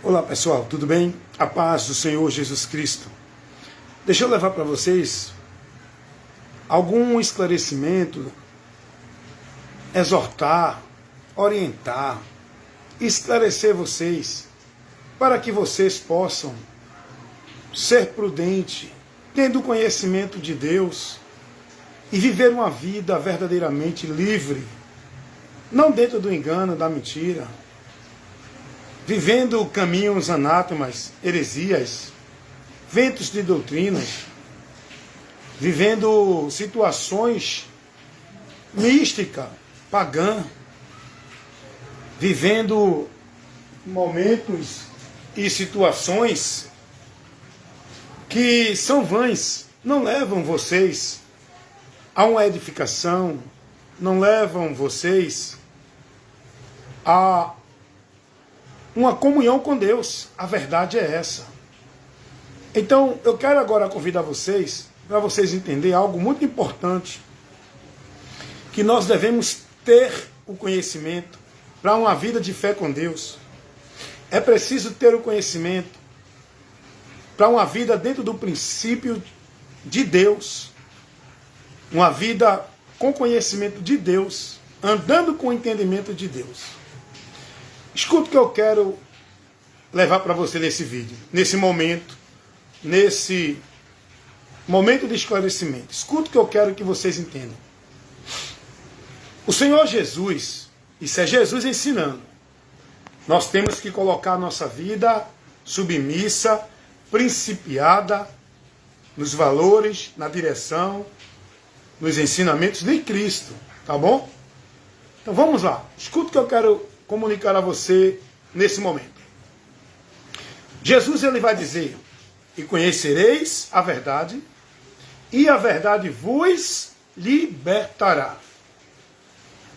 Olá pessoal, tudo bem? A paz do Senhor Jesus Cristo. Deixa eu levar para vocês algum esclarecimento, exortar, orientar, esclarecer vocês, para que vocês possam ser prudentes, tendo conhecimento de Deus e viver uma vida verdadeiramente livre, não dentro do engano, da mentira, vivendo caminhos anátemas, heresias, ventos de doutrinas, vivendo situações místicas, pagã, vivendo momentos e situações que são vãs, não levam vocês a uma edificação, não levam vocês a uma comunhão com Deus. A verdade é essa. Então, eu quero agora convidar vocês, para vocês entenderem algo muito importante, que nós devemos ter o conhecimento para uma vida de fé com Deus. É preciso ter o conhecimento para uma vida dentro do princípio de Deus, uma vida com conhecimento de Deus, andando com o entendimento de Deus. Escuta o que eu quero levar para você nesse vídeo, nesse momento de esclarecimento. Escuta o que eu quero que vocês entendam. O Senhor Jesus, isso é Jesus ensinando, nós temos que colocar a nossa vida submissa, principiada nos valores, na direção, nos ensinamentos de Cristo, tá bom? Então vamos lá, escuta o que eu quero comunicar a você nesse momento. Jesus ele vai dizer: e conhecereis a verdade, e a verdade vos libertará.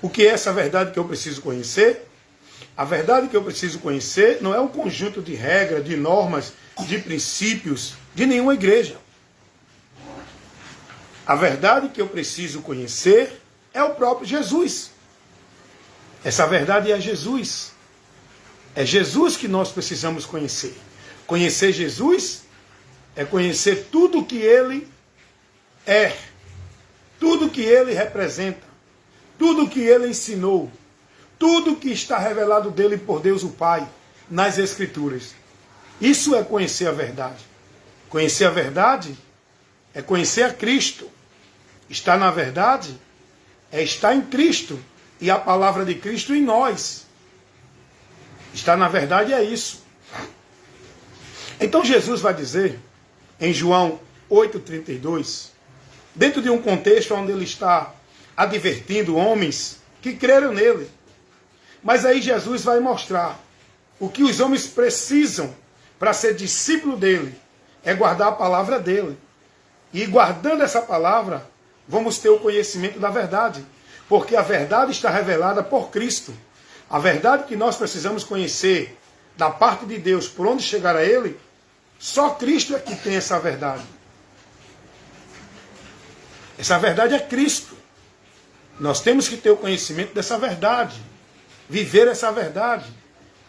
O que é essa verdade que eu preciso conhecer? A verdade que eu preciso conhecer não é um conjunto de regras, de normas, de princípios de nenhuma igreja. A verdade que eu preciso conhecer é o próprio Jesus. Essa verdade é Jesus. É Jesus que nós precisamos conhecer. Conhecer Jesus é conhecer tudo o que Ele é, tudo o que Ele representa, tudo o que Ele ensinou, tudo o que está revelado dele por Deus o Pai nas Escrituras. Isso é conhecer a verdade. Conhecer a verdade é conhecer a Cristo. Estar na verdade é estar em Cristo e a palavra de Cristo em nós. Estar na verdade é isso. Então Jesus vai dizer em João 8,32, dentro de um contexto onde ele está advertindo homens que creram nele. Mas aí Jesus vai mostrar o que os homens precisam para ser discípulo dele, é guardar a palavra dele. E guardando essa palavra, vamos ter o conhecimento da verdade, porque a verdade está revelada por Cristo. A verdade que nós precisamos conhecer da parte de Deus, por onde chegar a Ele, só Cristo é que tem essa verdade. Essa verdade é Cristo. Nós temos que ter o conhecimento dessa verdade, viver essa verdade,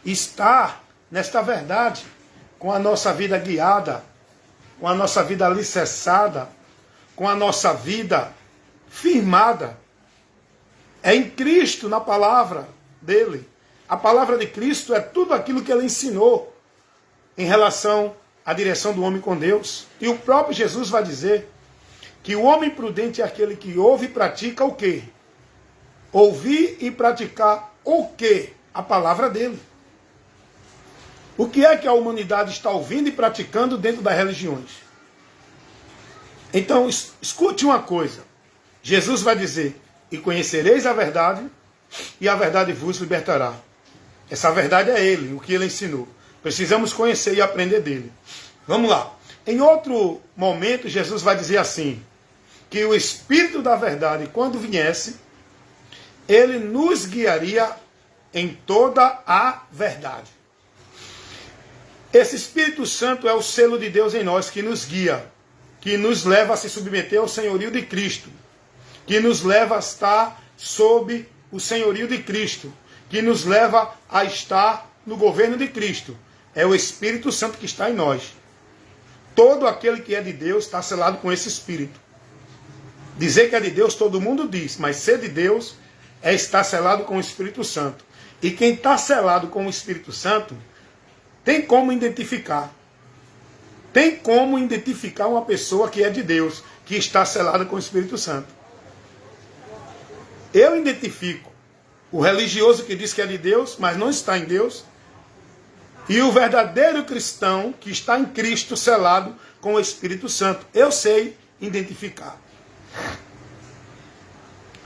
estar nesta verdade, com a nossa vida guiada, com a nossa vida alicerçada, com a nossa vida firmada. É em Cristo, na palavra dele. A palavra de Cristo é tudo aquilo que ele ensinou em relação à direção do homem com Deus. E o próprio Jesus vai dizer que o homem prudente é aquele que ouve e pratica o quê? Ouvir e praticar o quê? A palavra dele. O que é que a humanidade está ouvindo e praticando dentro das religiões? Então, escute uma coisa. Jesus vai dizer: e conhecereis a verdade, e a verdade vos libertará. Essa verdade é Ele, o que Ele ensinou. Precisamos conhecer e aprender dele. Vamos lá. Em outro momento, Jesus vai dizer assim, que o Espírito da verdade, quando viesse, Ele nos guiaria em toda a verdade. Esse Espírito Santo é o selo de Deus em nós, que nos guia, que nos leva a se submeter ao senhorio de Cristo, que nos leva a estar sob o senhorio de Cristo, que nos leva a estar no governo de Cristo. é o Espírito Santo que está em nós. Todo aquele que é de Deus está selado com esse Espírito. Dizer que é de Deus todo mundo diz, mas ser de Deus é estar selado com o Espírito Santo. E quem está selado com o Espírito Santo tem como identificar. Tem como identificar uma pessoa que é de Deus, que está selada com o Espírito Santo. Eu identifico o religioso que diz que é de Deus, mas não está em Deus, e o verdadeiro cristão que está em Cristo selado com o Espírito Santo. Eu sei identificar.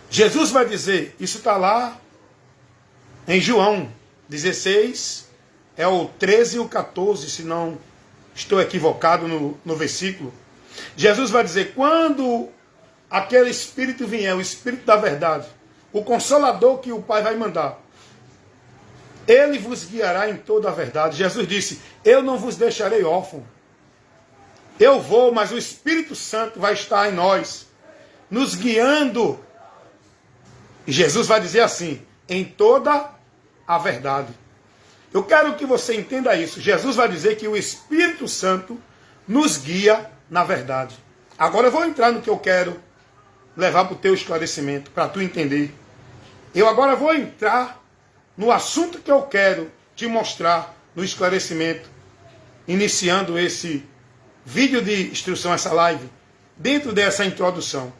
Jesus vai dizer, isso está lá em João 16, é o 13 e o 14, se não estou equivocado no versículo. Jesus vai dizer, quando aquele Espírito vier, o Espírito da verdade, o Consolador que o Pai vai mandar, ele vos guiará em toda a verdade. Jesus disse, eu não vos deixarei órfão. Eu vou, mas o Espírito Santo vai estar em nós, nos guiando. E Jesus vai dizer assim, em toda a verdade. Eu quero que você entenda isso. Jesus vai dizer que o Espírito Santo nos guia na verdade. Agora eu vou entrar no que eu quero levar para o teu esclarecimento, para tu entender. Eu agora vou entrar no assunto que eu quero te mostrar no esclarecimento, iniciando esse vídeo de instrução, essa live, dentro dessa introdução.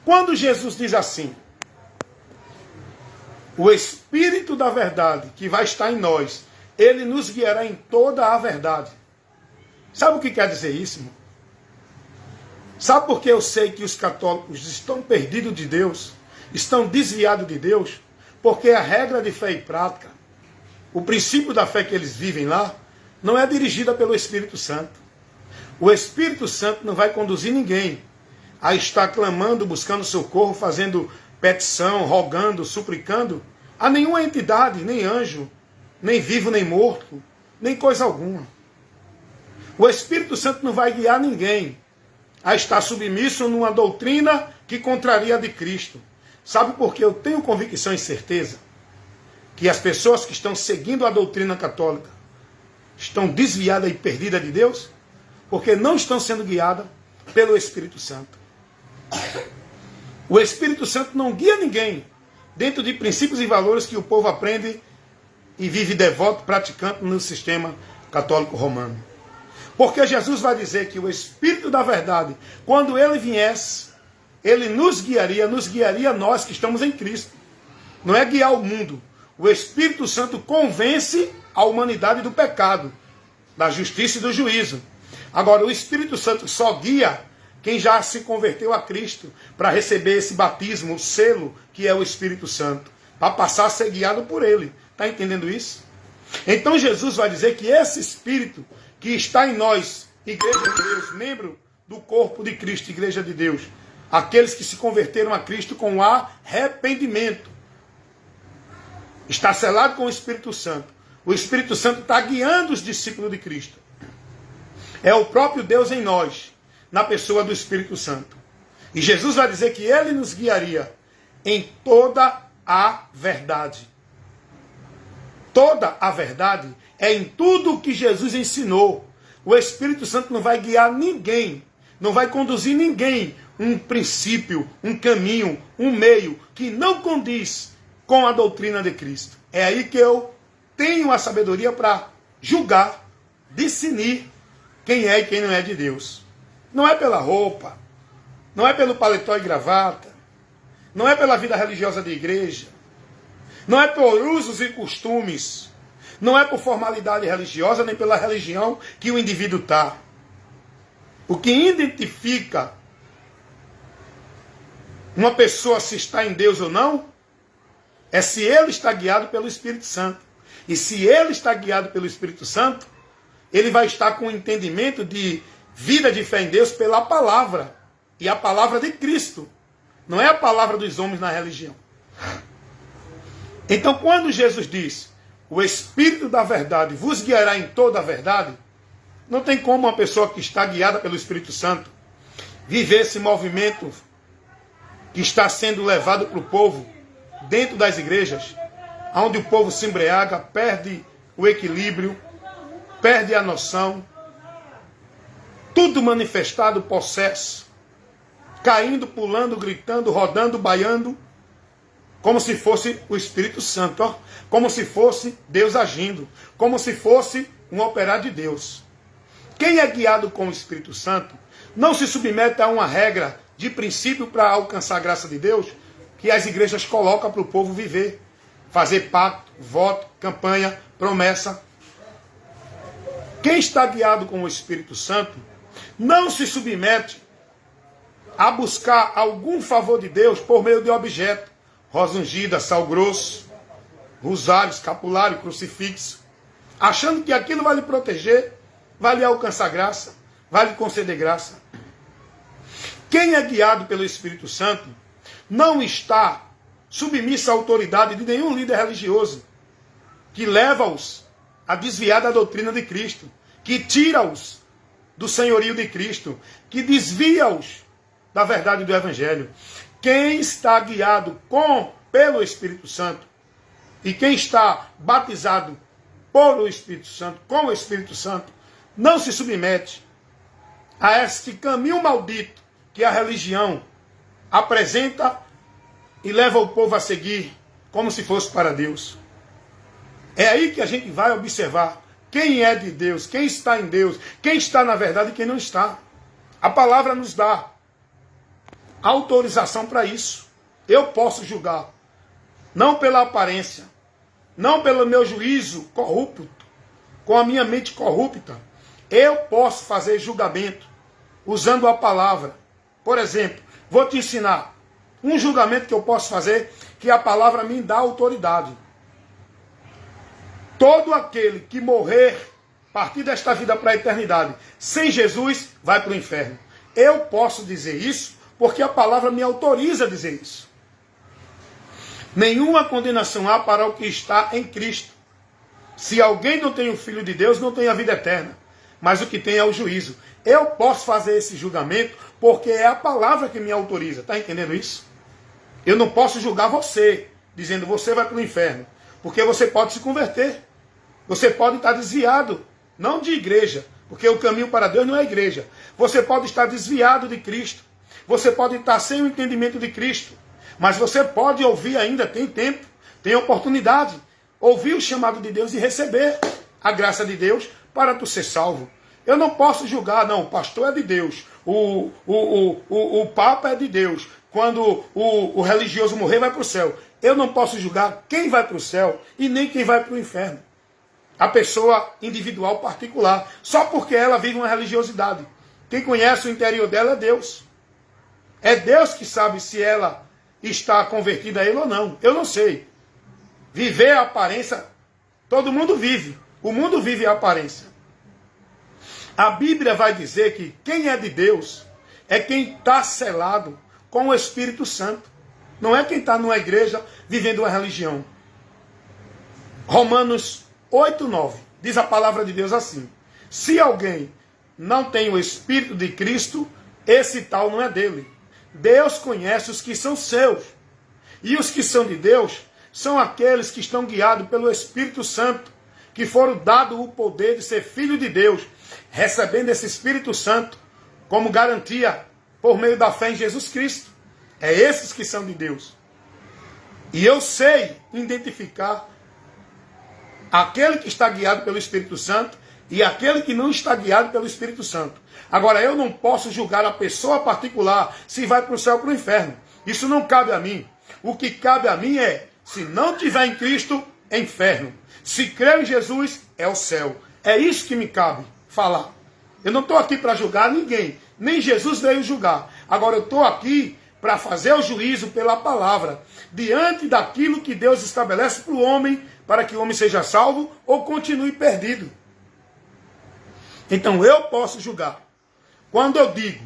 Quando Jesus diz assim, o Espírito da verdade que vai estar em nós, ele nos guiará em toda a verdade. Sabe o que quer dizer isso, irmão? Sabe por que eu sei que os católicos estão perdidos de Deus, estão desviados de Deus? Porque a regra de fé e prática, o princípio da fé que eles vivem lá, não é dirigida pelo Espírito Santo. O Espírito Santo não vai conduzir ninguém a estar clamando, buscando socorro, fazendo petição, rogando, suplicando a nenhuma entidade, nem anjo, nem vivo, nem morto, nem coisa alguma. O Espírito Santo não vai guiar ninguém a estar submisso numa doutrina que contraria a de Cristo. Sabe por que eu tenho convicção e certeza que as pessoas que estão seguindo a doutrina católica estão desviadas e perdidas de Deus? Porque não estão sendo guiadas pelo Espírito Santo. O Espírito Santo não guia ninguém dentro de princípios e valores que o povo aprende e vive devoto, praticando no sistema católico romano. Porque Jesus vai dizer que o Espírito da verdade, quando ele viesse, ele nos guiaria nós que estamos em Cristo. Não é guiar o mundo. O Espírito Santo convence a humanidade do pecado, da justiça e do juízo. Agora, o Espírito Santo só guia quem já se converteu a Cristo para receber esse batismo, o selo que é o Espírito Santo, para passar a ser guiado por ele. Está entendendo isso? Então Jesus vai dizer que esse Espírito que está em nós, Igreja de Deus, membro do corpo de Cristo, Igreja de Deus, aqueles que se converteram a Cristo com arrependimento, está selado com o Espírito Santo. O Espírito Santo está guiando os discípulos de Cristo. É o próprio Deus em nós, na pessoa do Espírito Santo. E Jesus vai dizer que ele nos guiaria em toda a verdade. Toda a verdade é em tudo o que Jesus ensinou. O Espírito Santo não vai guiar ninguém, não vai conduzir ninguém um princípio, um caminho, um meio que não condiz com a doutrina de Cristo. É aí que eu tenho a sabedoria para julgar, discernir quem é e quem não é de Deus. Não é pela roupa, não é pelo paletó e gravata, não é pela vida religiosa da igreja, não é por usos e costumes, não é por formalidade religiosa, nem pela religião que o indivíduo está. O que identifica uma pessoa se está em Deus ou não, é se ele está guiado pelo Espírito Santo. E se ele está guiado pelo Espírito Santo, ele vai estar com o entendimento de vida de fé em Deus pela palavra. E a palavra de Cristo. Não é a palavra dos homens na religião. Então, quando Jesus diz, o Espírito da verdade vos guiará em toda a verdade, não tem como uma pessoa que está guiada pelo Espírito Santo viver esse movimento que está sendo levado para o povo dentro das igrejas, onde o povo se embriaga, perde o equilíbrio, perde a noção, tudo manifestado, possesso, caindo, pulando, gritando, rodando, baiando, como se fosse o Espírito Santo, ó, como se fosse Deus agindo, como se fosse um operar de Deus. Quem é guiado com o Espírito Santo não se submete a uma regra de princípio para alcançar a graça de Deus que as igrejas colocam para o povo viver, fazer pacto, voto, campanha, promessa. Quem está guiado com o Espírito Santo não se submete a buscar algum favor de Deus por meio de objeto, rosa ungida, sal grosso, rosário, escapulário, crucifixo, achando que aquilo vai lhe proteger, vai lhe alcançar graça, vai lhe conceder graça. Quem é guiado pelo Espírito Santo não está submisso à autoridade de nenhum líder religioso que leva-os a desviar da doutrina de Cristo, que tira-os do senhorio de Cristo, que desvia-os da verdade do Evangelho. Quem está guiado pelo Espírito Santo e quem está batizado por o Espírito Santo, com o Espírito Santo, não se submete a este caminho maldito que a religião apresenta e leva o povo a seguir como se fosse para Deus. É aí que a gente vai observar quem é de Deus, quem está em Deus, quem está na verdade e quem não está. A palavra nos dá autorização para isso. Eu posso julgar, não pela aparência, não pelo meu juízo corrupto, com a minha mente corrupta. Eu posso fazer julgamento usando a palavra. Por exemplo, vou te ensinar um julgamento que eu posso fazer, que a palavra me dá autoridade. Todo aquele que morrer, partir desta vida para a eternidade, sem Jesus, vai para o inferno. Eu posso dizer isso porque a palavra me autoriza a dizer isso. Nenhuma condenação há para o que está em Cristo. Se alguém não tem o Filho de Deus, não tem a vida eterna. Mas o que tem é o juízo. Eu posso fazer esse julgamento porque é a palavra que me autoriza. Está entendendo isso? Eu não posso julgar você, dizendo você vai para o inferno. Porque você pode se converter. Você pode estar desviado, não de igreja, porque o caminho para Deus não é igreja. Você pode estar desviado de Cristo. Você pode estar sem o entendimento de Cristo. Mas você pode ouvir ainda, tem tempo, tem oportunidade. Ouvir o chamado de Deus e receber a graça de Deus para tu ser salvo. Eu não posso julgar, não, o pastor é de Deus, o papa é de Deus. Quando o religioso morrer, vai para o céu. Eu não posso julgar quem vai para o céu e nem quem vai para o inferno. A pessoa individual, particular, só porque ela vive uma religiosidade. Quem conhece o interior dela é Deus. É Deus que sabe se ela está convertida a Ele ou não. Eu não sei. Viver a aparência, todo mundo vive. O mundo vive a aparência. A Bíblia vai dizer que quem é de Deus é quem está selado com o Espírito Santo. Não é quem está numa igreja vivendo uma religião. Romanos 8:9 diz a palavra de Deus assim: se alguém não tem o Espírito de Cristo, esse tal não é dele. Deus conhece os que são seus. E os que são de Deus são aqueles que estão guiados pelo Espírito Santo, que foram dados o poder de ser filho de Deus, recebendo esse Espírito Santo como garantia por meio da fé em Jesus Cristo. É esses que são de Deus. E eu sei identificar aquele que está guiado pelo Espírito Santo e aquele que não está guiado pelo Espírito Santo. Agora, eu não posso julgar a pessoa particular se vai para o céu ou para o inferno. Isso não cabe a mim. O que cabe a mim é, se não tiver em Cristo, é inferno. Se crer em Jesus, é o céu. É isso que me cabe falar. Eu não estou aqui para julgar ninguém. Nem Jesus veio julgar. Agora, eu estou aqui para fazer o juízo pela palavra, diante daquilo que Deus estabelece para o homem, para que o homem seja salvo ou continue perdido. Então eu posso julgar. Quando eu digo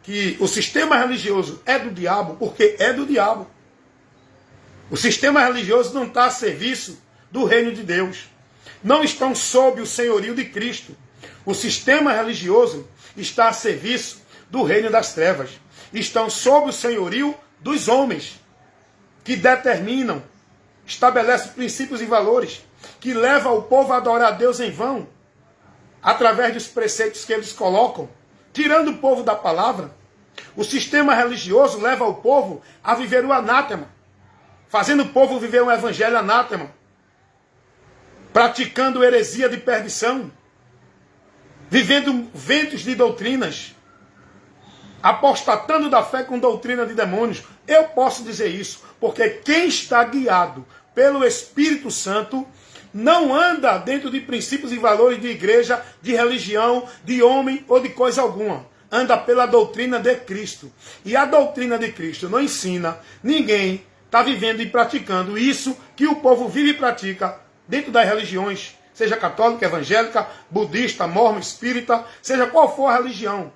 que o sistema religioso é do diabo, porque é do diabo. O sistema religioso não está a serviço do reino de Deus. Não estão sob o senhorio de Cristo. O sistema religioso está a serviço do reino das trevas. Estão sob o senhorio dos homens, que determinam, estabelecem princípios e valores, que levam o povo a adorar a Deus em vão. através dos preceitos que eles colocam, tirando o povo da palavra. O sistema religioso leva o povo a viver o anátema, fazendo o povo viver um evangelho anátema, praticando heresia de perdição, vivendo ventos de doutrinas, apostatando da fé com doutrina de demônios. Eu posso dizer isso, porque quem está guiado pelo Espírito Santo não anda dentro de princípios e valores de igreja, de religião, de homem ou de coisa alguma. Anda pela doutrina de Cristo. E a doutrina de Cristo não ensina ninguém está vivendo e praticando isso que o povo vive e pratica dentro das religiões, seja católica, evangélica, budista, mormon, espírita, seja qual for a religião.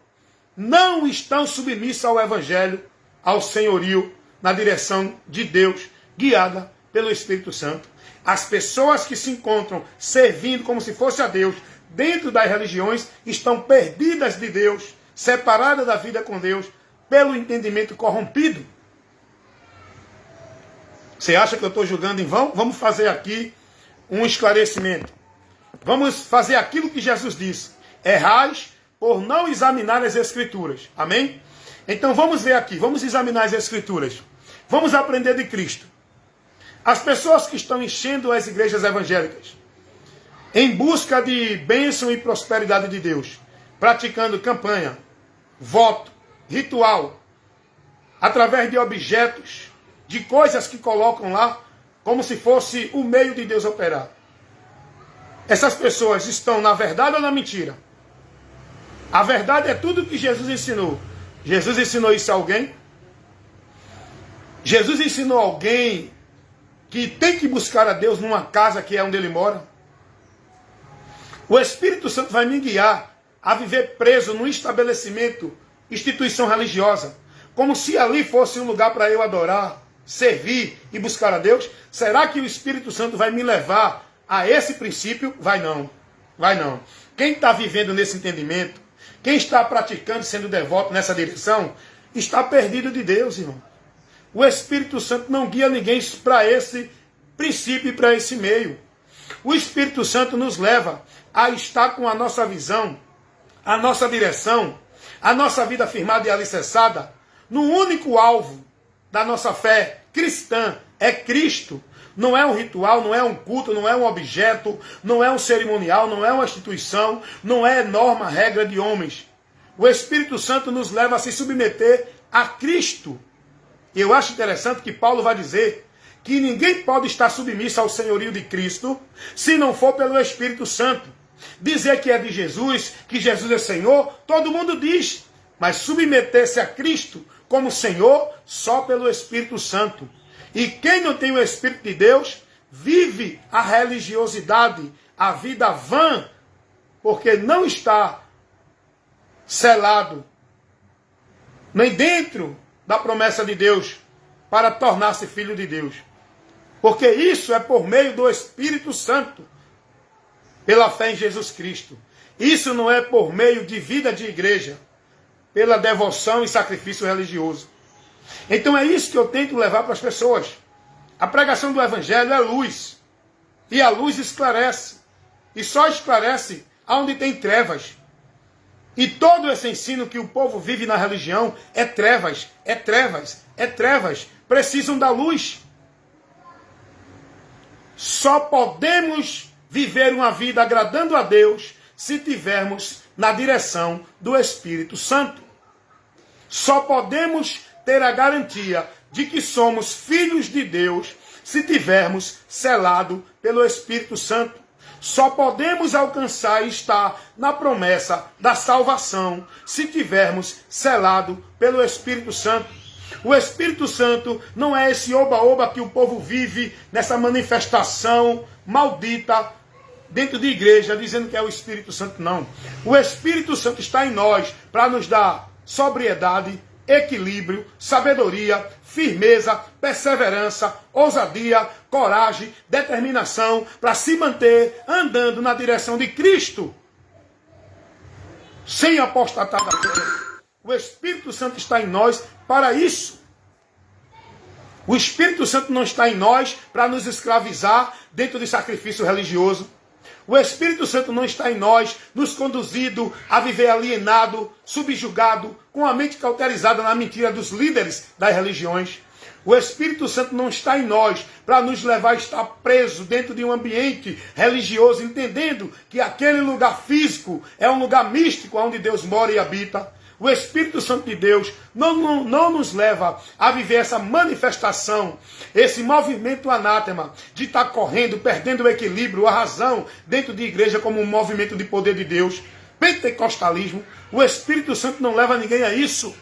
Não estão submissas ao evangelho, ao senhorio, na direção de Deus, guiada pelo Espírito Santo. As pessoas que se encontram servindo como se fosse a Deus dentro das religiões estão perdidas de Deus, separadas da vida com Deus pelo entendimento corrompido. Você acha que eu estou julgando em vão? Vamos fazer aqui um esclarecimento. Vamos fazer aquilo que Jesus disse. Errais por não examinar as Escrituras. Amém? Então vamos ver aqui, vamos examinar as Escrituras. Vamos aprender de Cristo. As pessoas que estão enchendo as igrejas evangélicas em busca de bênção e prosperidade de Deus, praticando campanha, voto, ritual, através de objetos, de coisas que colocam lá, como se fosse o meio de Deus operar. Essas pessoas estão na verdade ou na mentira? A verdade é tudo que Jesus ensinou. Jesus ensinou isso a alguém? Jesus ensinou alguém que tem que buscar a Deus numa casa que é onde ele mora? O Espírito Santo vai me guiar a viver preso num estabelecimento, instituição religiosa, como se ali fosse um lugar para eu adorar, servir e buscar a Deus? Será que o Espírito Santo vai me levar a esse princípio? Vai não. Vai não. Quem está vivendo nesse entendimento, quem está praticando, sendo devoto nessa direção, está perdido de Deus, irmão. O Espírito Santo não guia ninguém para esse princípio e para esse meio. O Espírito Santo nos leva a estar com a nossa visão, a nossa direção, a nossa vida firmada e alicerçada no único alvo da nossa fé cristã, é Cristo. Não é um ritual, não é um culto, não é um objeto, não é um cerimonial, não é uma instituição, não é norma, regra de homens. O Espírito Santo nos leva a se submeter a Cristo. Eu acho interessante que Paulo vai dizer que ninguém pode estar submisso ao senhorio de Cristo se não for pelo Espírito Santo. Dizer que é de Jesus, que Jesus é Senhor, todo mundo diz. Mas submeter-se a Cristo como Senhor só pelo Espírito Santo. E quem não tem o Espírito de Deus vive a religiosidade, a vida vã, porque não está selado nem dentro da promessa de Deus para tornar-se filho de Deus. Porque isso é por meio do Espírito Santo, pela fé em Jesus Cristo. Isso não é por meio de vida de igreja, pela devoção e sacrifício religioso. Então é isso que eu tento levar para as pessoas. A pregação do Evangelho é luz. E a luz esclarece. E só esclarece onde tem trevas. E todo esse ensino que o povo vive na religião é trevas, é trevas, é trevas. Precisam da luz. Só podemos viver uma vida agradando a Deus se tivermos na direção do Espírito Santo. Só podemos ter a garantia de que somos filhos de Deus se tivermos selado pelo Espírito Santo. Só podemos alcançar e estar na promessa da salvação se tivermos selado pelo Espírito Santo. O Espírito Santo não é esse oba-oba que o povo vive nessa manifestação maldita dentro de igreja, dizendo que é o Espírito Santo, não. O Espírito Santo está em nós para nos dar sobriedade, equilíbrio, sabedoria, firmeza, perseverança, ousadia, coragem, determinação, para se manter andando na direção de Cristo, sem apostatar da fé. O Espírito Santo está em nós para isso. O Espírito Santo não está em nós para nos escravizar dentro de sacrifício religioso. O Espírito Santo não está em nós, nos conduzindo a viver alienado, subjugado, com a mente cauterizada na mentira dos líderes das religiões. O Espírito Santo não está em nós para nos levar a estar preso dentro de um ambiente religioso, entendendo que aquele lugar físico é um lugar místico onde Deus mora e habita. O Espírito Santo de Deus não nos leva a viver essa manifestação, esse movimento anátema de estar correndo, perdendo o equilíbrio, a razão dentro de igreja como um movimento de poder de Deus. Pentecostalismo. O Espírito Santo não leva ninguém a isso.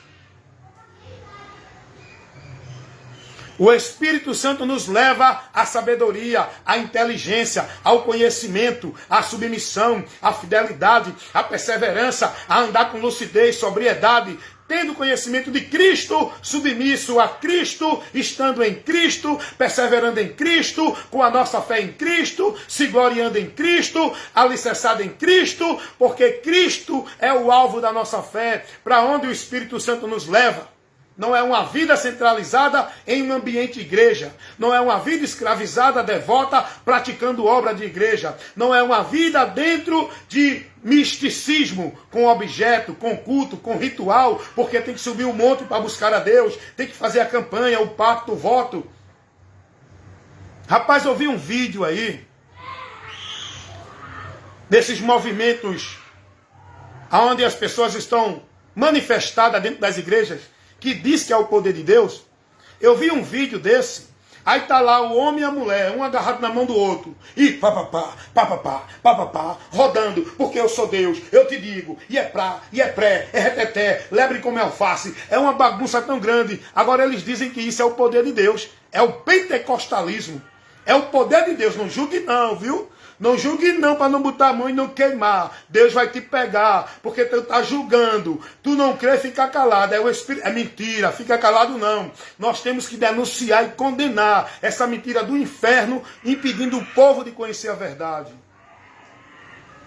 O Espírito Santo nos leva à sabedoria, à inteligência, ao conhecimento, à submissão, à fidelidade, à perseverança, a andar com lucidez, sobriedade, tendo conhecimento de Cristo, submisso a Cristo, estando em Cristo, perseverando em Cristo, com a nossa fé em Cristo, se gloriando em Cristo, alicerçado em Cristo, porque Cristo é o alvo da nossa fé, para onde o Espírito Santo nos leva. Não é uma vida centralizada em um ambiente igreja. Não é uma vida escravizada, devota, praticando obra de igreja. Não é uma vida dentro de misticismo, com objeto, com culto, com ritual, porque tem que subir um monte para buscar a Deus, tem que fazer a campanha, o pacto, o voto. Rapaz, eu vi um vídeo aí, desses movimentos, onde as pessoas estão manifestadas dentro das igrejas, que diz que é o poder de Deus. Eu vi um vídeo desse, aí tá lá o homem e a mulher, um agarrado na mão do outro, e papapá, rodando, porque eu sou Deus, eu te digo, e é pré, é reteté, lebre como alface, é uma bagunça tão grande. Agora eles dizem que isso é o poder de Deus, é o pentecostalismo, é o poder de Deus. Não julgue não, viu? Não julgue não, para não botar a mão e não queimar. Deus vai te pegar, porque tu está julgando. Tu não crê, fica calado. É mentira, fica calado não. Nós temos que denunciar e condenar essa mentira do inferno, impedindo o povo de conhecer a verdade.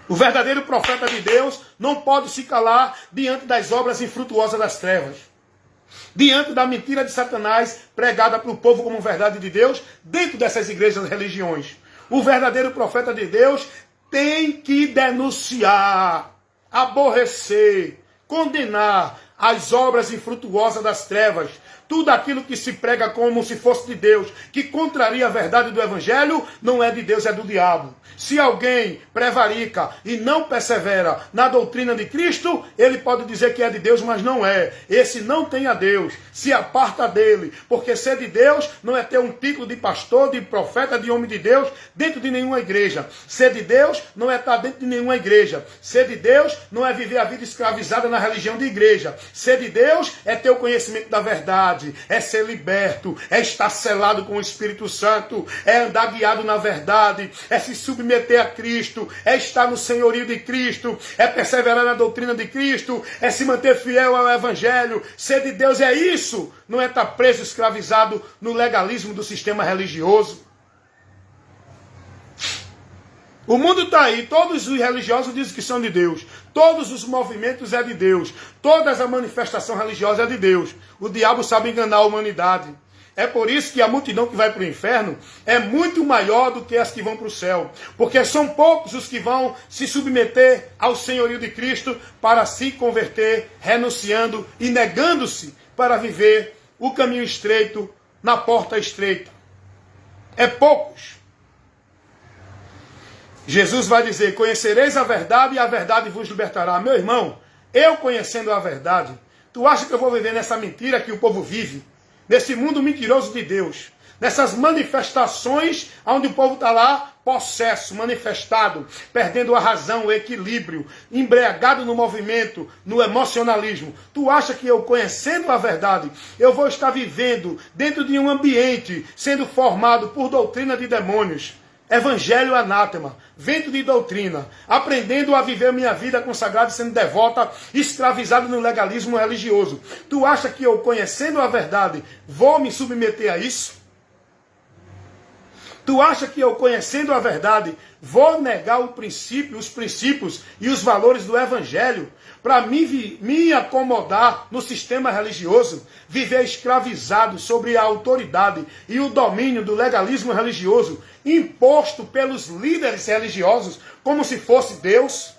O verdadeiro profeta de Deus não pode se calar diante das obras infrutuosas das trevas. Diante da mentira de Satanás pregada para o povo como verdade de Deus, dentro dessas igrejas e religiões. O verdadeiro profeta de Deus tem que denunciar, aborrecer, condenar as obras infrutuosas das trevas. Tudo aquilo que se prega como se fosse de Deus, que contraria a verdade do Evangelho, não é de Deus, é do diabo. Se alguém prevarica e não persevera na doutrina de Cristo, ele pode dizer que é de Deus, mas não é. Esse não tem a Deus, se aparta dele, porque ser de Deus não é ter um título de pastor, de profeta, de homem de Deus, dentro de nenhuma igreja. Ser de Deus não é estar dentro de nenhuma igreja. Ser de Deus não é viver a vida escravizada na religião de igreja. Ser de Deus é ter o conhecimento da verdade, é ser liberto, é estar selado com o Espírito Santo, é andar guiado na verdade, é se submeter a Cristo, é estar no senhorio de Cristo, é perseverar na doutrina de Cristo, é se manter fiel ao Evangelho. Ser de Deus é isso, não é estar preso, escravizado no legalismo do sistema religioso. O mundo está aí, todos os religiosos dizem que são de Deus, todos os movimentos é de Deus, toda a manifestação religiosa é de Deus. O diabo sabe enganar a humanidade. É por isso que a multidão que vai para o inferno é muito maior do que as que vão para o céu, porque são poucos os que vão se submeter ao senhorio de Cristo para se converter, renunciando e negando-se para viver o caminho estreito, na porta estreita. É poucos. Jesus vai dizer, conhecereis a verdade e a verdade vos libertará. Meu irmão, eu conhecendo a verdade, tu acha que eu vou viver nessa mentira que o povo vive? Nesse mundo mentiroso de Deus? Nessas manifestações onde o povo está lá, possesso, manifestado, perdendo a razão, o equilíbrio, embriagado no movimento, no emocionalismo. Tu acha que eu, conhecendo a verdade, eu vou estar vivendo dentro de um ambiente, sendo formado por doutrina de demônios? Evangelho anátema, vento de doutrina, aprendendo a viver minha vida consagrada, sendo devota, escravizado no legalismo religioso. Tu acha que eu, conhecendo a verdade, vou me submeter a isso? Tu acha que eu, conhecendo a verdade, vou negar o princípio, os princípios e os valores do Evangelho para me acomodar no sistema religioso, viver escravizado sobre a autoridade e o domínio do legalismo religioso imposto pelos líderes religiosos como se fosse Deus?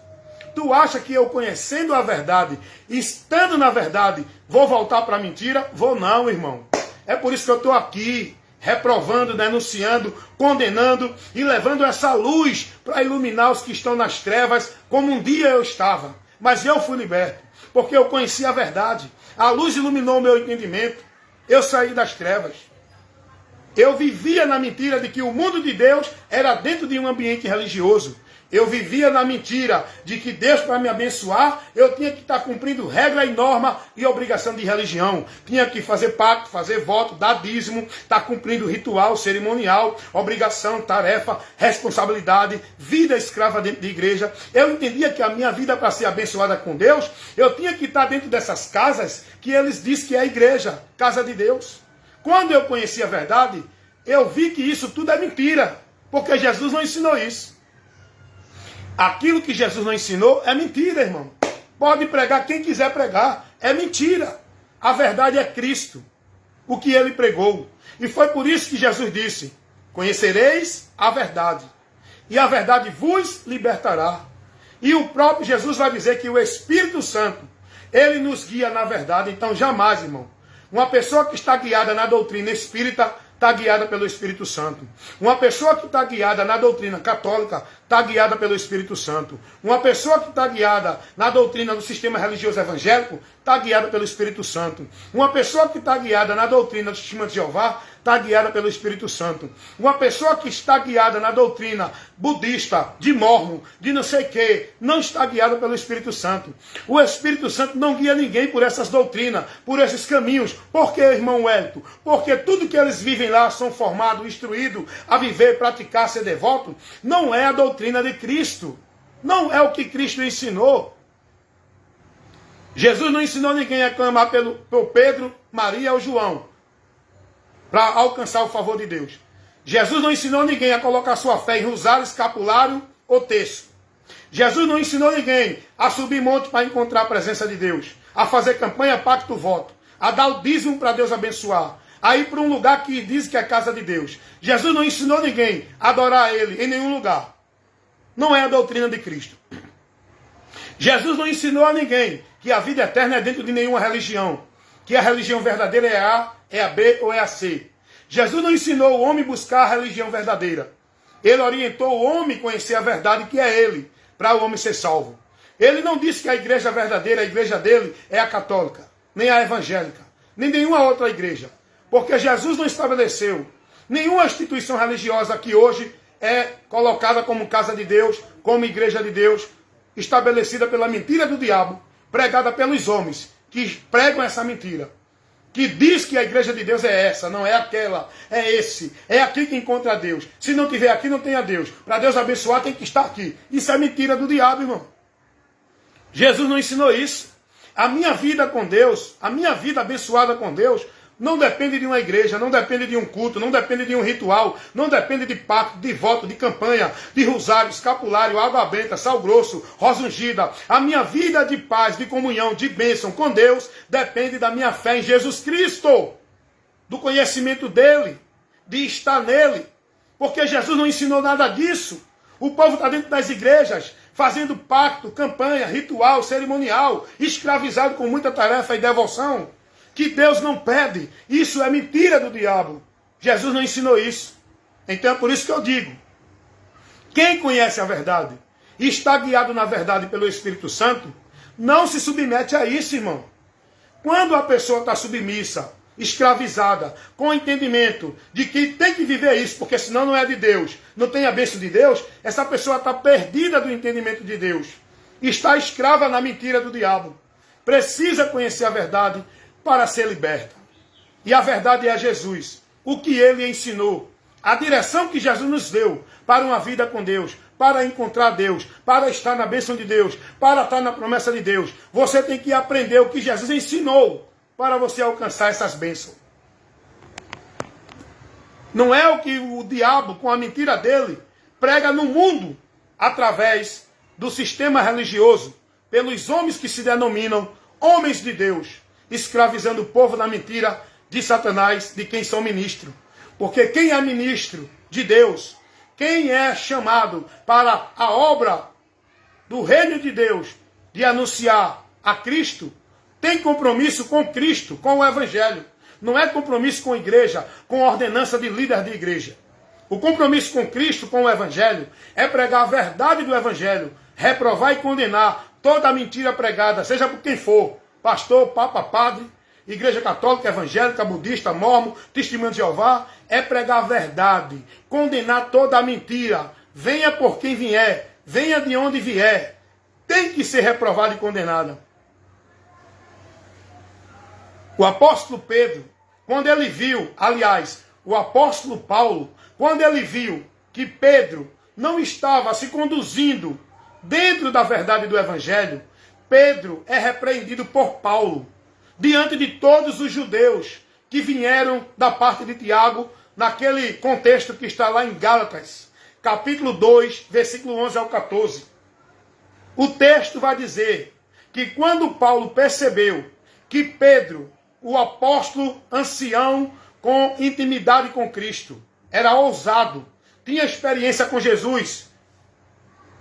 Tu acha que eu, conhecendo a verdade, estando na verdade, vou voltar para a mentira? Vou não, irmão. É por isso que eu estou aqui, reprovando, denunciando, condenando e levando essa luz para iluminar os que estão nas trevas, como um dia eu estava. Mas eu fui liberto, porque eu conheci a verdade. A luz iluminou o meu entendimento. Eu saí das trevas. Eu vivia na mentira de que o mundo de Deus era dentro de um ambiente religioso. Eu vivia na mentira de que Deus, para me abençoar, eu tinha que estar cumprindo regra e norma e obrigação de religião. Tinha que fazer pacto, fazer voto, dar dízimo, estar cumprindo ritual, cerimonial, obrigação, tarefa, responsabilidade, vida escrava dentro de igreja. Eu entendia que a minha vida, para ser abençoada com Deus, eu tinha que estar dentro dessas casas que eles dizem que é a igreja, casa de Deus. Quando eu conheci a verdade, eu vi que isso tudo é mentira, porque Jesus não ensinou isso. Aquilo que Jesus não ensinou é mentira, irmão. Pode pregar quem quiser pregar. É mentira. A verdade é Cristo. O que ele pregou. E foi por isso que Jesus disse: conhecereis a verdade. E a verdade vos libertará. E o próprio Jesus vai dizer que o Espírito Santo, ele nos guia na verdade. Então jamais, irmão, uma pessoa que está guiada na doutrina espírita está guiada pelo Espírito Santo. Uma pessoa que está guiada na doutrina católica está guiada pelo Espírito Santo. Uma pessoa que está guiada na doutrina do sistema religioso evangélico está guiada pelo Espírito Santo. Uma pessoa que está guiada na doutrina do Testemunho de Jeová está guiada pelo Espírito Santo. Uma pessoa que está guiada na doutrina budista, de Mórmon, de não sei o que, não está guiada pelo Espírito Santo. O Espírito Santo não guia ninguém por essas doutrinas, por esses caminhos. Por que, irmão Wellington? Porque tudo que eles vivem lá são formados, instruídos a viver, praticar, ser devoto. Não é a doutrina de Cristo. Não é o que Cristo ensinou. Jesus não ensinou ninguém a clamar pelo Pedro, Maria ou João para alcançar o favor de Deus. Jesus não ensinou ninguém a colocar sua fé em rosário, escapulário ou terço. Jesus não ensinou ninguém a subir monte para encontrar a presença de Deus, a fazer campanha, pacto, voto, a dar o dízimo para Deus abençoar, a ir para um lugar que diz que é casa de Deus. Jesus não ensinou ninguém a adorar Ele em nenhum lugar. Não é a doutrina de Cristo. Jesus não ensinou a ninguém que a vida eterna é dentro de nenhuma religião, que a religião verdadeira é a A, é a B ou é a C. Jesus não ensinou o homem a buscar a religião verdadeira. Ele orientou o homem a conhecer a verdade que é Ele, para o homem ser salvo. Ele não disse que a igreja verdadeira, a igreja dele, é a católica, nem a evangélica, nem nenhuma outra igreja. Porque Jesus não estabeleceu nenhuma instituição religiosa que hoje é colocada como casa de Deus, como igreja de Deus, estabelecida pela mentira do diabo, pregada pelos homens que pregam essa mentira, que diz que a igreja de Deus é essa, não é aquela, é esse, é aqui que encontra Deus. Se não tiver aqui, não tem a Deus. Para Deus abençoar, tem que estar aqui. Isso é mentira do diabo, irmão. Jesus não ensinou isso. A minha vida com Deus, a minha vida abençoada com Deus, não depende de uma igreja, não depende de um culto, não depende de um ritual, não depende de pacto, de voto, de campanha, de rosário, escapulário, água benta, sal grosso, rosa ungida. A minha vida de paz, de comunhão, de bênção com Deus depende da minha fé em Jesus Cristo, do conhecimento dele, de estar nele. Porque Jesus não ensinou nada disso. O povo está dentro das igrejas, fazendo pacto, campanha, ritual, cerimonial, escravizado com muita tarefa e devoção, que Deus não pede. Isso é mentira do diabo. Jesus não ensinou isso. Então é por isso que eu digo, quem conhece a verdade e está guiado na verdade pelo Espírito Santo, não se submete a isso, irmão. Quando a pessoa está submissa, escravizada, com o entendimento de que tem que viver isso, porque senão não é de Deus, não tem a bênção de Deus, essa pessoa está perdida do entendimento de Deus. Está escrava na mentira do diabo. Precisa conhecer a verdade para ser liberta. E a verdade é Jesus. O que ele ensinou. A direção que Jesus nos deu para uma vida com Deus, para encontrar Deus, para estar na bênção de Deus, para estar na promessa de Deus. Você tem que aprender o que Jesus ensinou para você alcançar essas bênçãos. Não é o que o diabo, com a mentira dele, prega no mundo através do sistema religioso, pelos homens que se denominam homens de Deus, escravizando o povo na mentira de Satanás, de quem são ministros. Porque quem é ministro de Deus, quem é chamado para a obra do reino de Deus, de anunciar a Cristo, tem compromisso com Cristo, com o Evangelho. Não é compromisso com a igreja, com a ordenança de líder de igreja. O compromisso com Cristo, com o Evangelho, é pregar a verdade do Evangelho, reprovar e condenar toda a mentira pregada, seja por quem for, pastor, papa, padre, igreja católica, evangélica, budista, mormon, testemunho de Jeová, é pregar a verdade, condenar toda a mentira, venha por quem vier, venha de onde vier, tem que ser reprovada e condenada. O apóstolo Pedro, quando ele viu, aliás, o apóstolo Paulo, quando ele viu que Pedro não estava se conduzindo dentro da verdade do Evangelho, Pedro é repreendido por Paulo, diante de todos os judeus que vieram da parte de Tiago, naquele contexto que está lá em Gálatas, capítulo 2, versículo 11 ao 14. O texto vai dizer que quando Paulo percebeu que Pedro, o apóstolo ancião com intimidade com Cristo, era ousado, tinha experiência com Jesus,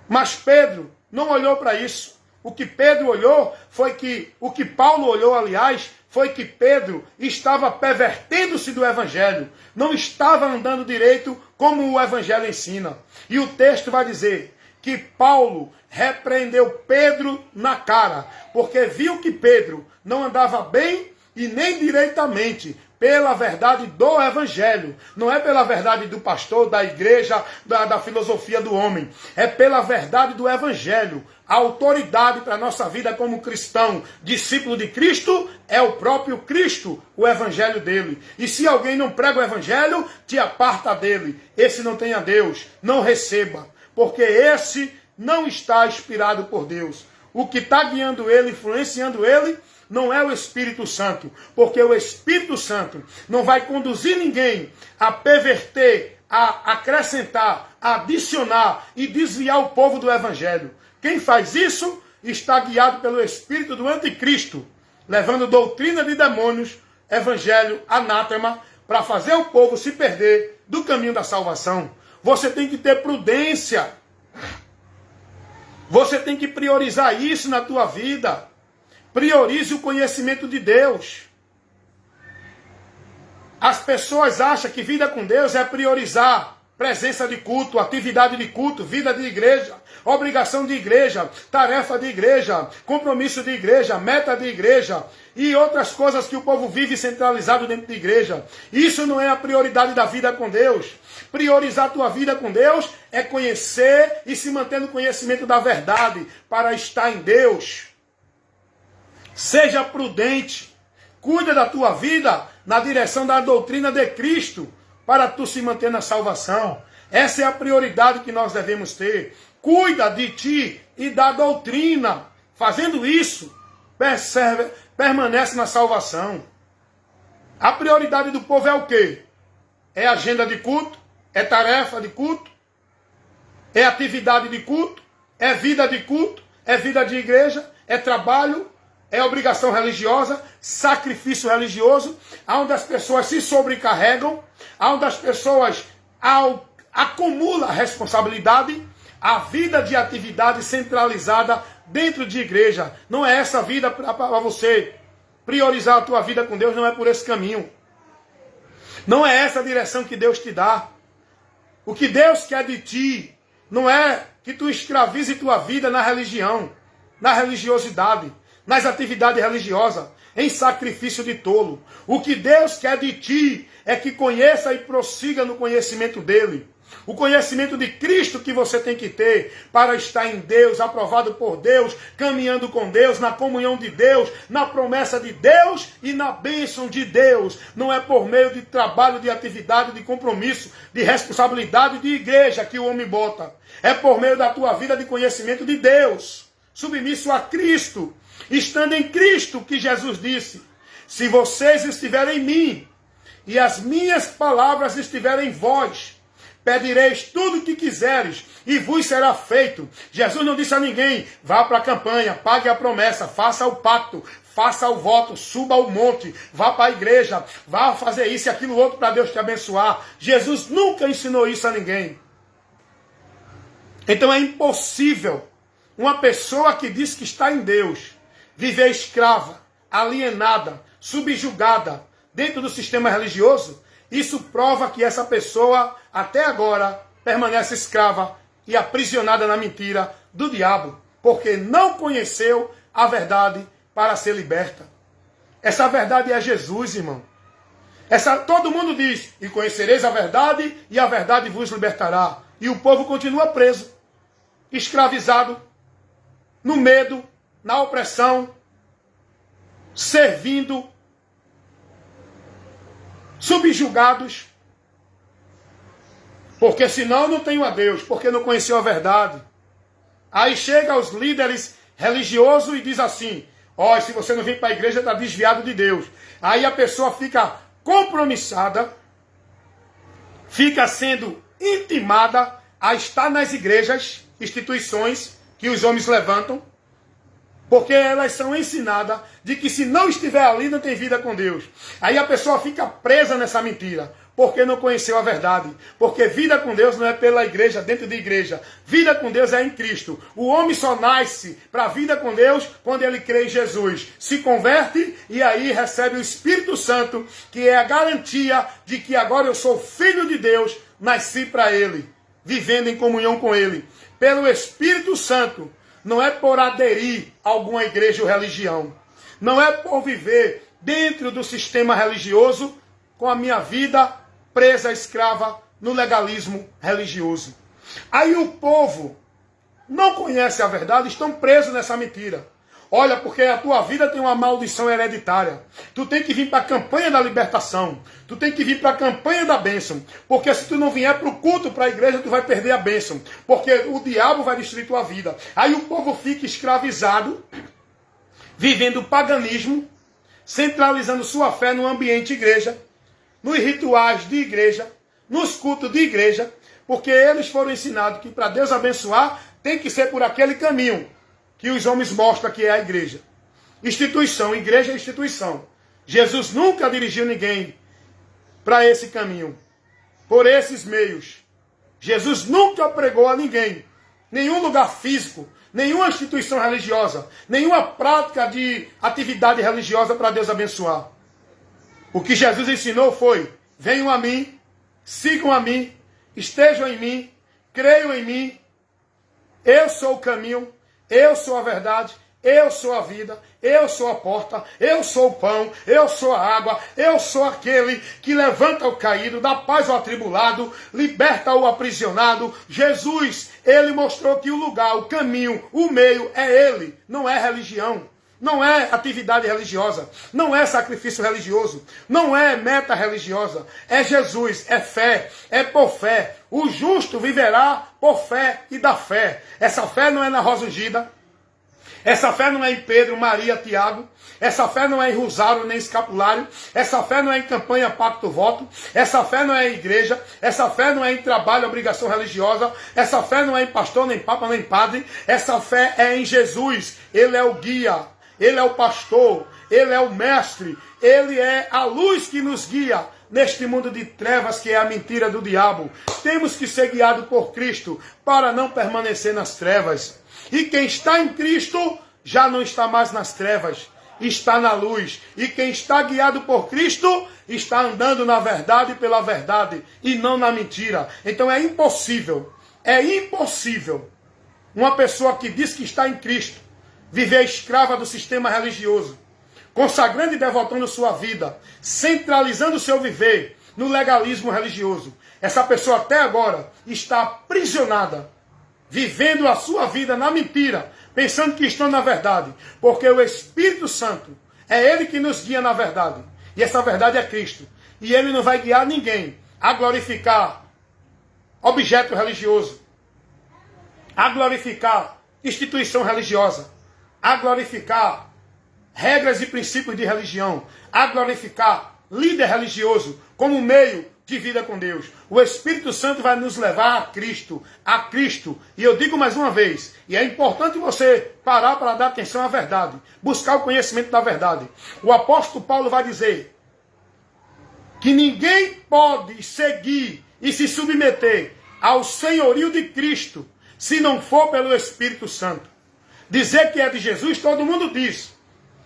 mas Pedro não olhou para isso. O que Pedro olhou foi que, o que Paulo olhou, aliás, foi que Pedro estava pervertendo-se do Evangelho, não estava andando direito como o Evangelho ensina. E o texto vai dizer que Paulo repreendeu Pedro na cara, porque viu que Pedro não andava bem e nem direitamente pela verdade do Evangelho. Não é pela verdade do pastor, da igreja, da filosofia do homem. É pela verdade do Evangelho. A autoridade para a nossa vida como cristão, discípulo de Cristo, é o próprio Cristo, o Evangelho dele. E se alguém não prega o Evangelho, te aparta dele. Esse não tem a Deus, não receba. Porque esse não está inspirado por Deus. O que está guiando ele, influenciando ele, não é o Espírito Santo, porque o Espírito Santo não vai conduzir ninguém a perverter, a acrescentar, a adicionar e desviar o povo do Evangelho. Quem faz isso está guiado pelo Espírito do Anticristo, levando doutrina de demônios, Evangelho, anátema, para fazer o povo se perder do caminho da salvação. Você tem que ter prudência. Você tem que priorizar isso na tua vida. Priorize o conhecimento de Deus. As pessoas acham que vida com Deus é priorizar presença de culto, atividade de culto, vida de igreja, obrigação de igreja, tarefa de igreja, compromisso de igreja, meta de igreja e outras coisas que o povo vive centralizado dentro de igreja. Isso não é a prioridade da vida com Deus. Priorizar a tua vida com Deus é conhecer e se manter no conhecimento da verdade para estar em Deus. Seja prudente, cuida da tua vida na direção da doutrina de Cristo, para tu se manter na salvação. Essa é a prioridade que nós devemos ter. Cuida de ti e da doutrina. Fazendo isso, permanece na salvação. A prioridade do povo é o quê? É agenda de culto? É tarefa de culto? É atividade de culto? É vida de culto? É vida de igreja? É trabalho? É obrigação religiosa, sacrifício religioso, onde as pessoas se sobrecarregam, onde as pessoas acumulam a responsabilidade, a vida de atividade centralizada dentro de igreja. Não é essa vida para você priorizar a tua vida com Deus, não é por esse caminho. Não é essa a direção que Deus te dá. O que Deus quer de ti não é que tu escravize tua vida na religião, na religiosidade, nas atividades religiosas, em sacrifício de tolo. O que Deus quer de ti é que conheça e prossiga no conhecimento dele. O conhecimento de Cristo que você tem que ter para estar em Deus, aprovado por Deus, caminhando com Deus, na comunhão de Deus, na promessa de Deus e na bênção de Deus. Não é por meio de trabalho, de atividade, de compromisso, de responsabilidade de igreja que o homem bota. É por meio da tua vida de conhecimento de Deus, submisso a Cristo. Estando em Cristo, que Jesus disse, se vocês estiverem em mim e as minhas palavras estiverem em vós, pedireis tudo o que quiseres, e vos será feito. Jesus não disse a ninguém, vá para a campanha, pague a promessa, faça o pacto, faça o voto, suba ao monte, vá para a igreja, vá fazer isso e aquilo outro para Deus te abençoar. Jesus nunca ensinou isso a ninguém. Então é impossível uma pessoa que diz que está em Deus viver escrava, alienada, subjugada dentro do sistema religioso. Isso prova que essa pessoa até agora permanece escrava e aprisionada na mentira do diabo, porque não conheceu a verdade para ser liberta. Essa verdade é Jesus, irmão. Todo mundo diz, e conhecereis a verdade, e a verdade vos libertará. E o povo continua preso, escravizado, no medo, na opressão, servindo, subjugados. Porque senão não tenho a Deus, porque não conheceu a verdade. Aí chega os líderes religiosos e diz assim, ó, se você não vem para a igreja, está desviado de Deus. Aí a pessoa fica compromissada, fica sendo intimada a estar nas igrejas, instituições que os homens levantam, porque elas são ensinadas de que se não estiver ali, não tem vida com Deus. Aí a pessoa fica presa nessa mentira, porque não conheceu a verdade. Porque vida com Deus não é pela igreja, dentro de igreja. Vida com Deus é em Cristo. O homem só nasce para a vida com Deus quando ele crê em Jesus. Se converte e aí recebe o Espírito Santo, que é a garantia de que agora eu sou filho de Deus, nasci para Ele, vivendo em comunhão com Ele. Pelo Espírito Santo. Não é por aderir a alguma igreja ou religião. Não é por viver dentro do sistema religioso com a minha vida presa, escrava no legalismo religioso. Aí o povo não conhece a verdade, estão presos nessa mentira. Olha, porque a tua vida tem uma maldição hereditária. Tu tem que vir para a campanha da libertação. Tu tem que vir para a campanha da bênção. Porque se tu não vier para o culto, para a igreja, tu vai perder a bênção. Porque o diabo vai destruir tua vida. Aí o povo fica escravizado, vivendo o paganismo, centralizando sua fé no ambiente igreja, nos rituais de igreja, nos cultos de igreja, porque eles foram ensinados que para Deus abençoar, tem que ser por aquele caminho que os homens mostram que é a igreja. Instituição, igreja é instituição. Jesus nunca dirigiu ninguém para esse caminho, por esses meios. Jesus nunca pregou a ninguém, nenhum lugar físico, nenhuma instituição religiosa, nenhuma prática de atividade religiosa para Deus abençoar. O que Jesus ensinou foi, venham a mim, sigam a mim, estejam em mim, creiam em mim, eu sou o caminho, eu sou a verdade, eu sou a vida, eu sou a porta, eu sou o pão, eu sou a água, eu sou aquele que levanta o caído, dá paz ao atribulado, liberta o aprisionado. Jesus, ele mostrou que o lugar, o caminho, o meio é ele, não é religião. Não é atividade religiosa, não é sacrifício religioso, não é meta religiosa, é Jesus, é fé, é por fé. O justo viverá por fé e da fé. Essa fé não é na rosa ungida, essa fé não é em Pedro, Maria, Tiago, essa fé não é em rosário nem escapulário, essa fé não é em campanha, pacto, voto, essa fé não é em igreja, essa fé não é em trabalho, obrigação religiosa, essa fé não é em pastor, nem papa, nem padre, essa fé é em Jesus. Ele é o guia. Ele é o pastor, ele é o mestre, ele é a luz que nos guia neste mundo de trevas que é a mentira do diabo. Temos que ser guiados por Cristo para não permanecer nas trevas. E quem está em Cristo já não está mais nas trevas, está na luz. E quem está guiado por Cristo está andando na verdade pela verdade e não na mentira. Então é impossível uma pessoa que diz que está em Cristo viver escrava do sistema religioso, consagrando e devotando sua vida, centralizando o seu viver no legalismo religioso. Essa pessoa até agora está aprisionada, vivendo a sua vida na mentira, pensando que estão na verdade, porque o Espírito Santo é ele que nos guia na verdade, e essa verdade é Cristo, e ele não vai guiar ninguém a glorificar objeto religioso, a glorificar instituição religiosa, a glorificar regras e princípios de religião, a glorificar líder religioso, como meio de vida com Deus. O Espírito Santo vai nos levar a Cristo, a Cristo. E eu digo mais uma vez, e é importante você parar para dar atenção à verdade, buscar o conhecimento da verdade. O apóstolo Paulo vai dizer que ninguém pode seguir e se submeter ao senhorio de Cristo se não for pelo Espírito Santo. Dizer que é de Jesus, todo mundo diz.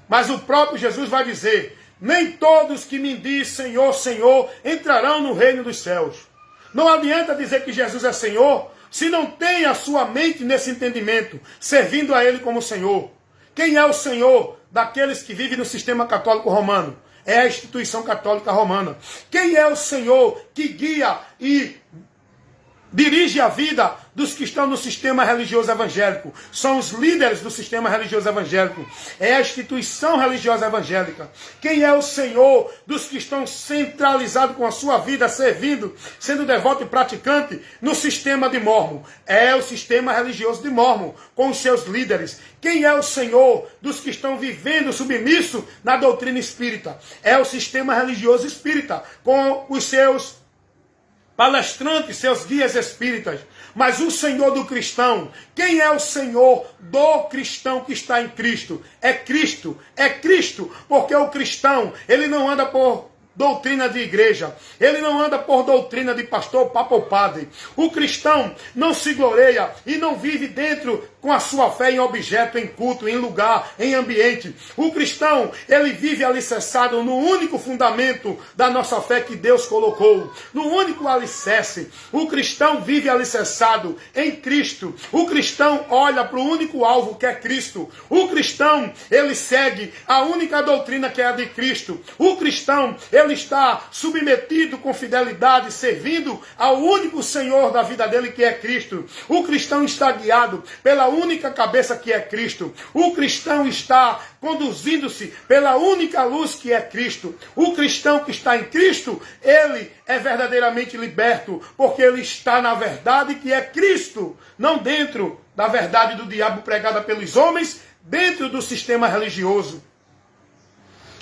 Mas o próprio Jesus vai dizer: nem todos que me dizem Senhor, Senhor, entrarão no reino dos céus. Não adianta dizer que Jesus é Senhor, se não tem a sua mente nesse entendimento, servindo a Ele como Senhor. Quem é o Senhor daqueles que vivem no sistema católico romano? É a instituição católica romana. Quem é o Senhor que guia e dirige a vida dos que estão no sistema religioso evangélico? São os líderes do sistema religioso evangélico. É a instituição religiosa evangélica. Quem é o Senhor dos que estão centralizados com a sua vida, servindo, sendo devoto e praticante no sistema de Mórmon? É o sistema religioso de Mórmon, com os seus líderes. Quem é o Senhor dos que estão vivendo submisso na doutrina espírita? É o sistema religioso espírita, com os seus palestrantes, seus guias espíritas. Mas o Senhor do cristão, quem é o Senhor do cristão que está em Cristo? É Cristo, porque o cristão, ele não anda por doutrina de igreja, ele não anda por doutrina de pastor, papa ou padre. O cristão não se gloreia e não vive dentro com a sua fé em objeto, em culto, em lugar, em ambiente. O cristão, ele vive alicerçado no único fundamento da nossa fé que Deus colocou, no único alicerce. O cristão vive alicerçado em Cristo. O cristão olha para o único alvo que é Cristo. O cristão, ele segue a única doutrina que é a de Cristo. O cristão, ele está submetido com fidelidade, servindo ao único Senhor da vida dele, que é Cristo. O cristão está guiado pela única cabeça, que é Cristo. O cristão está conduzindo-se pela única luz, que é Cristo. O cristão que está em Cristo, ele é verdadeiramente liberto, porque ele está na verdade, que é Cristo, não dentro da verdade do diabo pregada pelos homens, dentro do sistema religioso.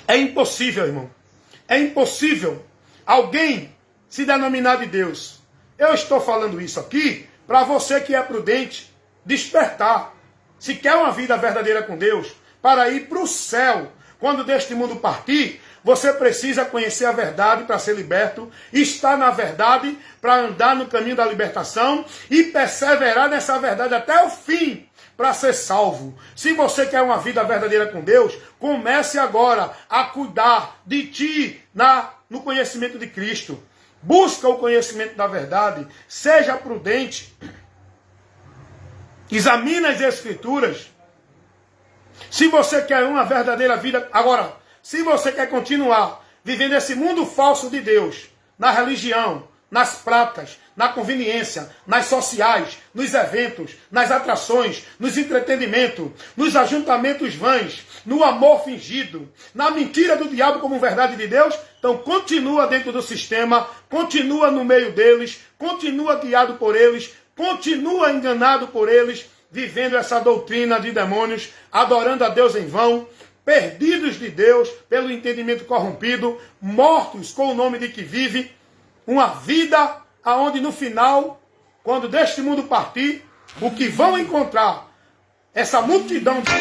É impossível, irmão. É impossível alguém se denominar de Deus. Eu estou falando isso aqui para você que é prudente despertar. Se quer uma vida verdadeira com Deus, para ir para o céu, quando deste mundo partir, você precisa conhecer a verdade para ser liberto, estar na verdade para andar no caminho da libertação e perseverar nessa verdade até o fim, para ser salvo. Se você quer uma vida verdadeira com Deus, comece agora a cuidar de ti no conhecimento de Cristo. Busca o conhecimento da verdade, seja prudente, examine as Escrituras. Se você quer uma verdadeira vida... Agora, se você quer continuar vivendo esse mundo falso de Deus, na religião, nas práticas, na conveniência, nas sociais, nos eventos, nas atrações, nos entretenimentos, nos ajuntamentos vãs, no amor fingido, na mentira do diabo como verdade de Deus, então continua dentro do sistema, continua no meio deles, continua guiado por eles, continua enganado por eles, vivendo essa doutrina de demônios, adorando a Deus em vão, perdidos de Deus pelo entendimento corrompido, mortos com o nome de que vive, uma vida aonde no final, quando deste mundo partir, o que vão encontrar, essa multidão de...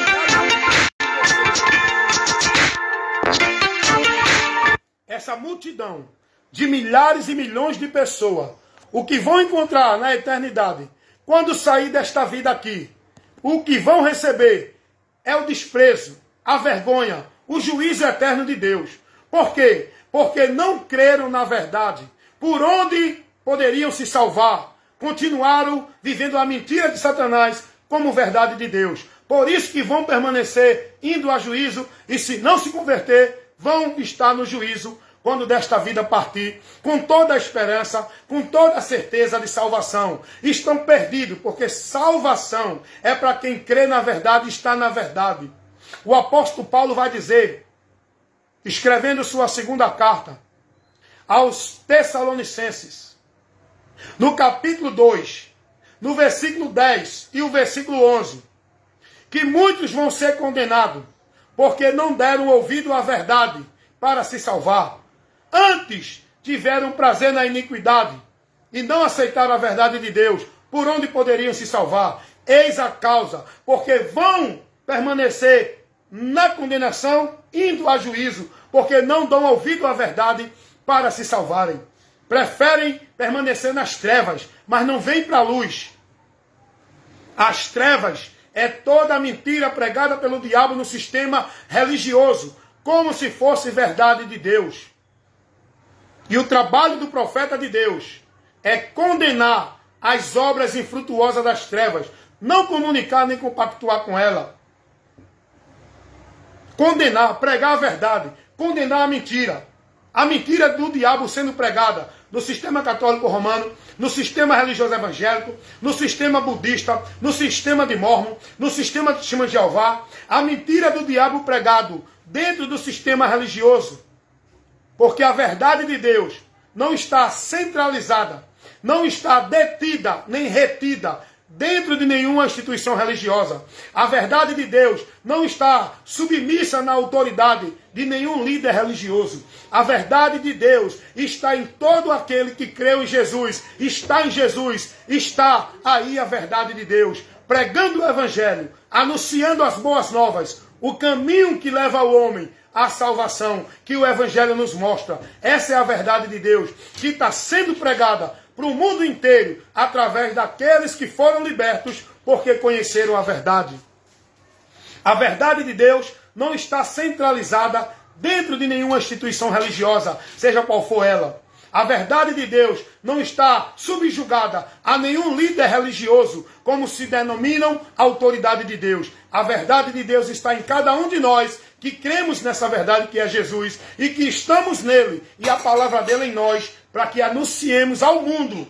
essa multidão de milhares e milhões de pessoas, o que vão encontrar na eternidade, quando sair desta vida aqui, o que vão receber é o desprezo, a vergonha, o juízo eterno de Deus. Por quê? Porque não creram na verdade. Por onde poderiam se salvar? Continuaram vivendo a mentira de Satanás como verdade de Deus. Por isso que vão permanecer indo a juízo e, se não se converter, vão estar no juízo quando desta vida partir, com toda a esperança, com toda a certeza de salvação. Estão perdidos, porque salvação é para quem crê na verdade e está na verdade. O apóstolo Paulo vai dizer, escrevendo sua segunda carta aos Tessalonicenses, no capítulo 2, no versículo 10 e o versículo 11, que muitos vão ser condenados, porque não deram ouvido à verdade para se salvar. antes tiveram prazer na iniquidade e não aceitaram a verdade de Deus, por onde poderiam se salvar? Eis a causa, porque vão permanecer na condenação, indo a juízo, porque não dão ouvido à verdade para se salvarem. Preferem permanecer nas trevas, mas não vêm para a luz. As trevas é toda a mentira pregada pelo diabo no sistema religioso, como se fosse verdade de Deus. E o trabalho do profeta de Deus é condenar as obras infrutuosas das trevas, não comunicar nem compactuar com ela. Condenar, pregar a verdade, condenar a mentira. A mentira do diabo sendo pregada no sistema católico romano, no sistema religioso evangélico, no sistema budista, no sistema de Mórmon, no sistema de Testemunho de Jeová. A mentira do diabo pregado dentro do sistema religioso. Porque a verdade de Deus não está centralizada, não está detida nem retida dentro de nenhuma instituição religiosa. A verdade de Deus não está submissa na autoridade de nenhum líder religioso. A verdade de Deus está em todo aquele que creu em Jesus. Está em Jesus, está aí a verdade de Deus. Pregando o evangelho, anunciando as boas novas, o caminho que leva o homem à salvação, que o evangelho nos mostra. Essa é a verdade de Deus, que está sendo pregada para o mundo inteiro, através daqueles que foram libertos, porque conheceram a verdade. A verdade de Deus não está centralizada dentro de nenhuma instituição religiosa, seja qual for ela. A verdade de Deus não está subjugada a nenhum líder religioso, como se denominam a autoridade de Deus. A verdade de Deus está em cada um de nós, que cremos nessa verdade que é Jesus, e que estamos nele, e a palavra dele em nós, para que anunciemos ao mundo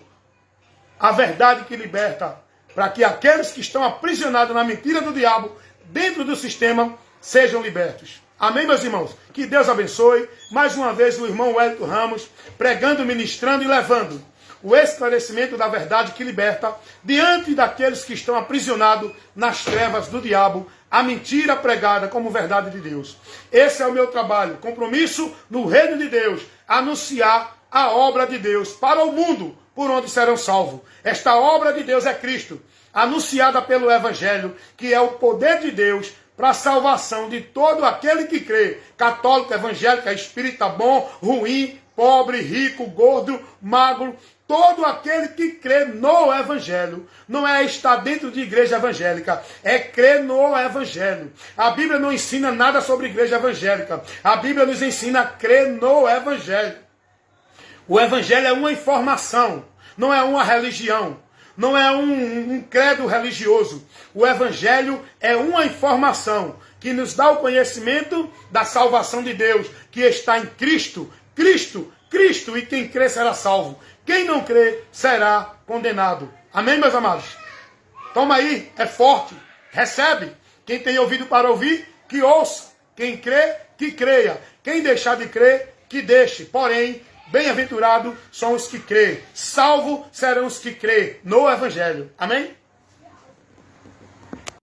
a verdade que liberta, para que aqueles que estão aprisionados na mentira do diabo, dentro do sistema, sejam libertos. Amém, meus irmãos? Que Deus abençoe. Mais uma vez o irmão Wellington Ramos, pregando, ministrando e levando o esclarecimento da verdade que liberta, diante daqueles que estão aprisionados nas trevas do diabo, a mentira pregada como verdade de Deus. Esse é o meu trabalho, compromisso no reino de Deus, anunciar a obra de Deus para o mundo, por onde serão salvos. Esta obra de Deus é Cristo, anunciada pelo Evangelho, que é o poder de Deus para a salvação de todo aquele que crê, católico, evangélico, espírita, bom, ruim, pobre, rico, gordo, magro, todo aquele que crê no Evangelho. Não é estar dentro de igreja evangélica, é crer no Evangelho. A Bíblia não ensina nada sobre igreja evangélica, a Bíblia nos ensina a crer no Evangelho. O Evangelho é uma informação, não é uma religião. Não é um credo religioso. O Evangelho é uma informação que nos dá o conhecimento da salvação de Deus, que está em Cristo. Cristo, Cristo, e quem crê será salvo. Quem não crê será condenado. Amém, meus amados? Toma aí, é forte. Recebe. Quem tem ouvido para ouvir, que ouça. Quem crê, que creia. Quem deixar de crer, que deixe. Porém, bem-aventurados são os que crê. Salvo serão os que crê no Evangelho. Amém?